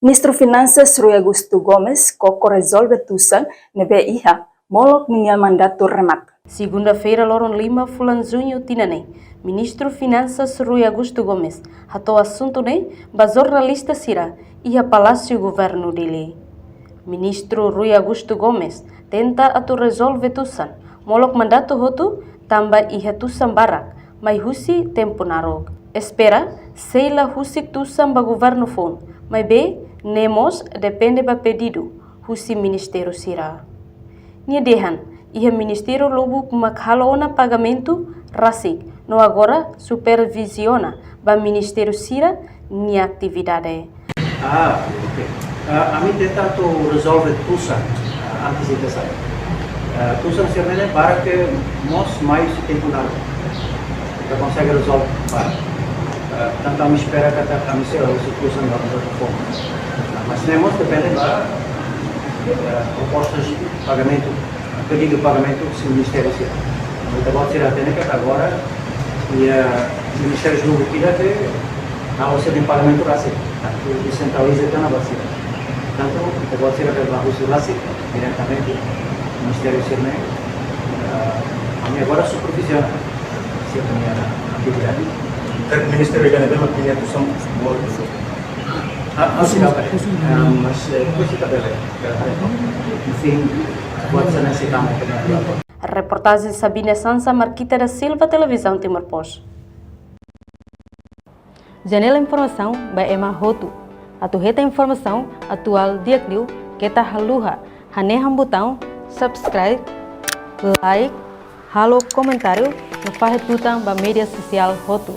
Ministro Finanças Rui Augusto Gomes koko resolve tusan nebe iha molok ninha mandato remat. Segunda-feira, Loron Lima, Fulan Junho, Tinanei. Ministro Finanças Rui Augusto Gomes hatou assunto ne ba jornalista sira iha Palácio Governo dele. Ministro Rui Augusto Gomes tenta atu resolve tusan molok mandato hotu tamba iha tusan barak mai husi tempo narok. Espera seila husik tusan ba governo fon, mai be nemos depende ba pedido husi ministério sira. Nia dehan iha ministério lobo makhalona pagamento rasik no agora supervisiona ba ministério sira nia atividade. Ok. A mim tentando resolver tusan antes de sair. Tusan sebenarnya para que nós mais tempo não kita consegue resolver para. Tanto kami espera kata kami será o tusan dalam satu forma. Mas nemos depende da propostas de pagamento, pedido de pagamento do Ministério Sira. Então pode ser até que agora e o Ministério novo que a você tem pagamento rápido, descentraliza na base. Tanto kita pode ser até bagus rápido diretamente o Ministério Sira. Kami agora supervisiona se punya atividade. O Ministério já não tem a tusan mas depois kita bela. Enfim, pode ser nesse caminho. A reportagem Sabina Sansa, Marquita da Silva, Televisão Timor-Poste. Janela Informação by Emma Hotu. Atuheta informação atual diakliu kita haluha haneham botão subscribe, like, halo comentário no fahet tutang ba media sosial Hotu.